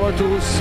bonjour à tous.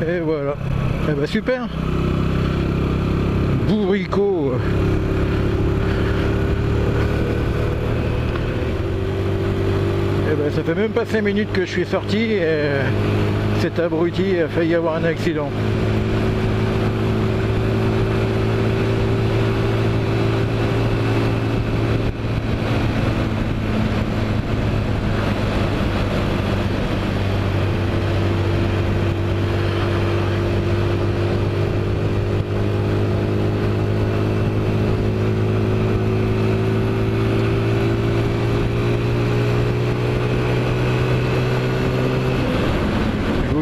Et voilà. Eh ben super. Bourricot. Eh ben ça fait même pas 5 minutes que je suis sorti et cet abruti a failli avoir un accident.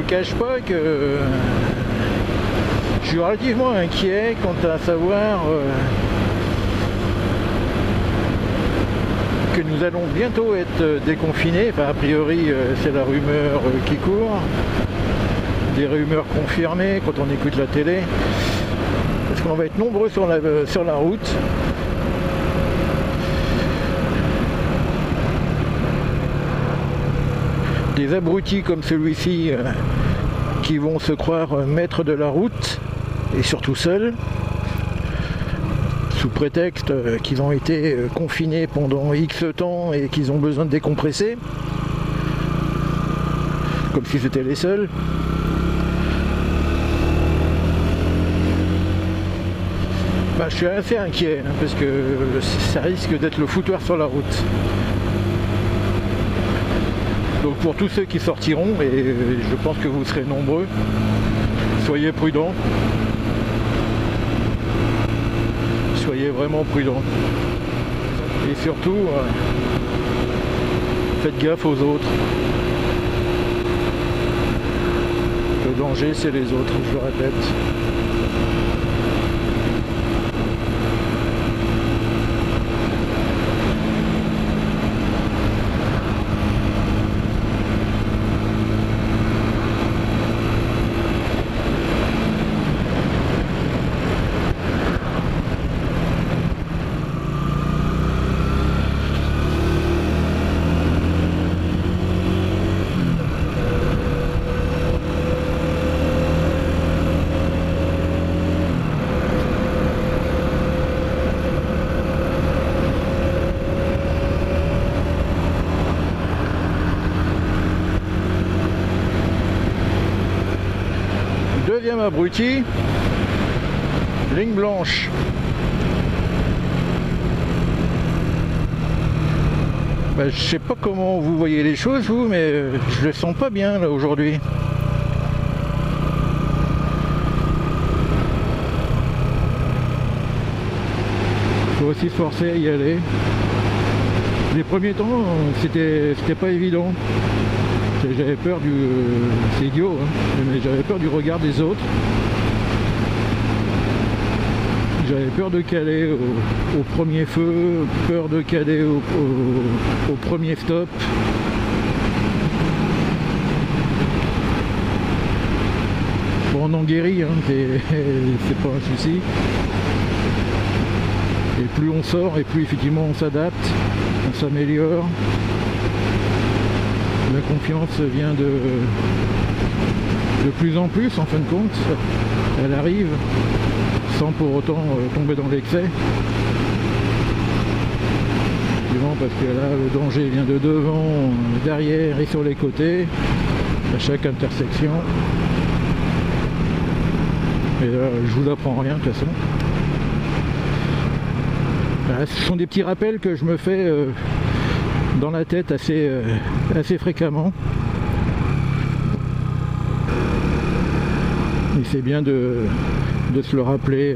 Je cache pas que je suis relativement inquiet quant à savoir que nous allons bientôt être déconfinés. Enfin, a priori c'est la rumeur qui court, des rumeurs confirmées quand on écoute la télé, parce qu'on va être nombreux sur la route. Des abrutis comme celui-ci qui vont se croire maîtres de la route et surtout seuls, sous prétexte qu'ils ont été confinés pendant X temps et qu'ils ont besoin de décompresser, comme si c'était les seuls. Je suis assez inquiet parce que ça risque d'être le foutoir sur la route. Donc pour tous ceux qui sortiront, et je pense que vous serez nombreux, soyez prudents. Soyez vraiment prudents. Et surtout, faites gaffe aux autres. Le danger, c'est les autres, je le répète. Deuxième abruti, ligne blanche. Je sais pas comment vous voyez les choses vous, mais je le sens pas bien là aujourd'hui. Faut aussi se forcer à y aller. Les premiers temps, c'était pas évident. J'avais peur du... c'est idiot, hein, mais j'avais peur du regard des autres. J'avais peur de caler au premier feu, peur de caler au premier stop. Bon, on en guérit, hein, c'est pas un souci. Et plus on sort, et plus effectivement on s'adapte, on s'améliore. La confiance vient de plus en plus, en fin de compte, elle arrive sans pour autant tomber dans l'excès. Parce que là le danger vient de devant, derrière et sur les côtés, à chaque intersection. Et là je vous apprends rien de toute façon. Là, ce sont des petits rappels que je me fais dans la tête assez fréquemment. Et c'est bien de se le rappeler.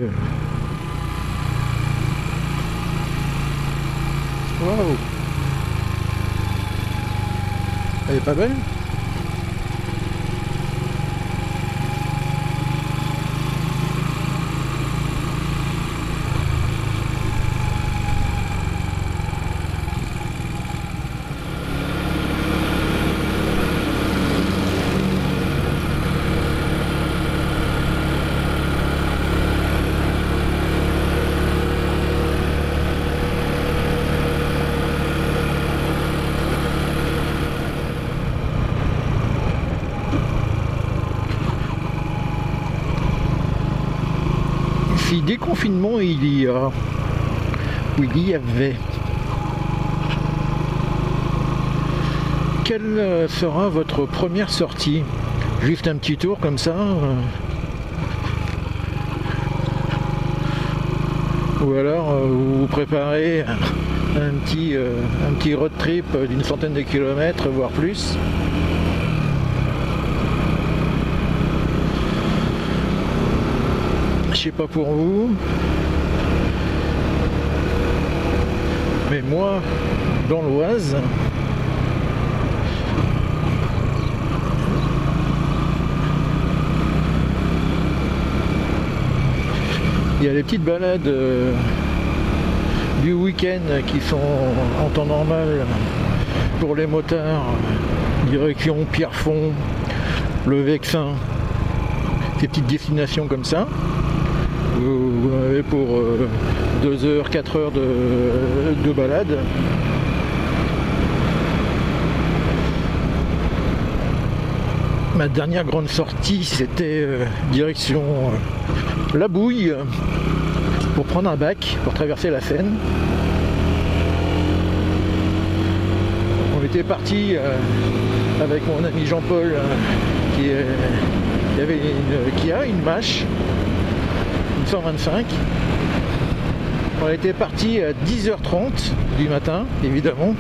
Waouh! Elle est pas belle? Si déconfinement il y a, ou il y avait, quelle sera votre première sortie? Juste un petit tour comme ça, ou alors vous préparez un petit road trip d'une centaine de kilomètres, voire plus. Je sais pas pour vous, mais moi, dans l'Oise, il y a les petites balades du week-end qui sont en temps normal pour les motards, direction Pierrefonds, le Vexin, ces petites destinations comme ça. Vous en avez pour 2 heures, 4 heures de balade. Ma dernière grande sortie, c'était direction La Bouille pour prendre un bac pour traverser la Seine. On était parti avec mon ami Jean-Paul qui a une mâche. 125. On était parti à 10h30 du matin, évidemment.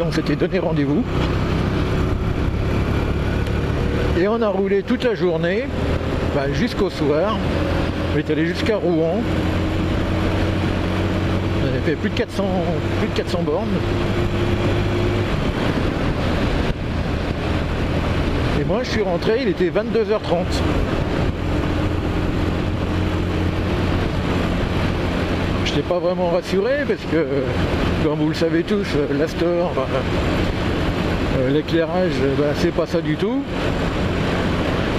On s'était donné rendez-vous. Et on a roulé toute la journée, jusqu'au soir. On est allé jusqu'à Rouen. On avait fait plus de 400 bornes. Et moi je suis rentré, il était 22h30. Je n'étais pas vraiment rassuré parce que, comme vous le savez tous, l'Astor, l'éclairage, c'est pas ça du tout.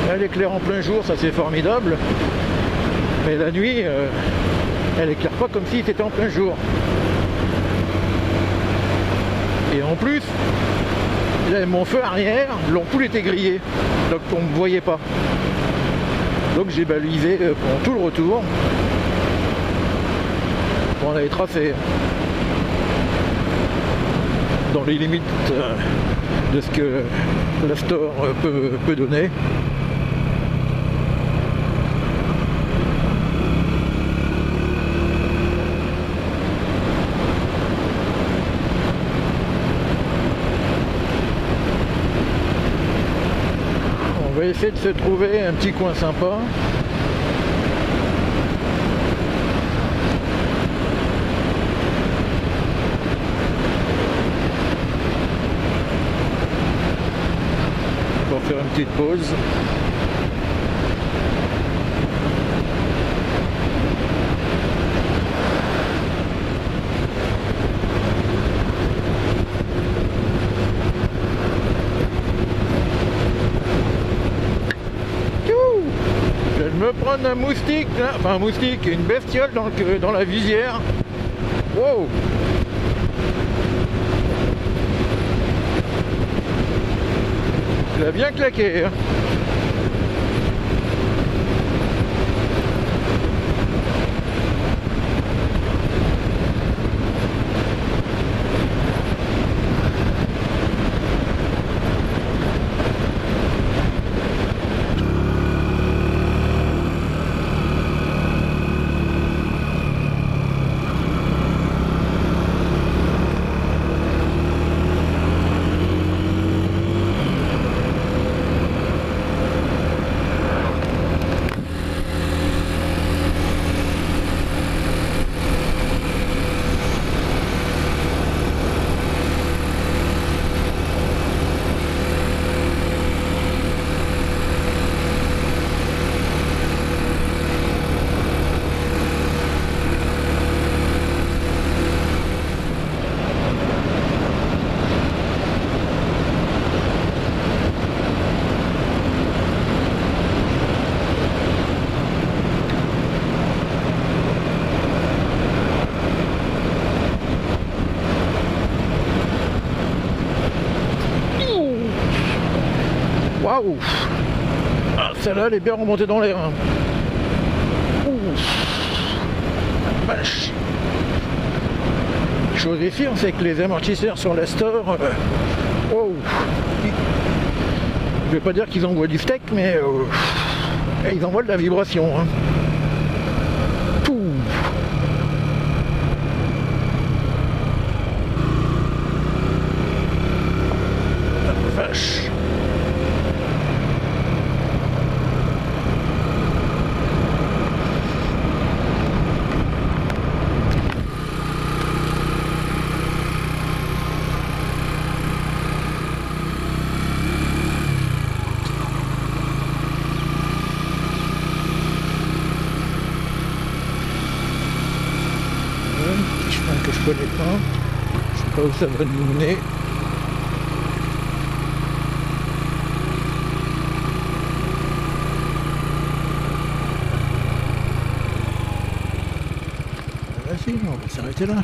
Là, l'éclair en plein jour, ça c'est formidable. Mais la nuit, elle éclaire pas comme si c'était en plein jour. Et en plus, mon feu arrière, l'ampoule était grillée, donc on ne me voyait pas. Donc j'ai balisé pendant tout le retour. On avait tracé dans les limites de ce que l'Astor peut donner. On va essayer de se trouver un petit coin sympa. Faire une petite pause. Je viens de me prendre un moustique, là. Enfin un moustique, une bestiole dans la visière. Wow! Il a bien claqué. Hein. Waouh. Ah, celle-là, elle est bien remontée dans l'air. Hein. Vache. Chose est sûre, c'est que les amortisseurs sur l'Astor, wow. Je vais pas dire qu'ils envoient du steak, mais ils envoient de la vibration. Hein. Vache. Chemin que je connais pas, je sais pas où ça va nous mener. Vas-y, on va s'arrêter là.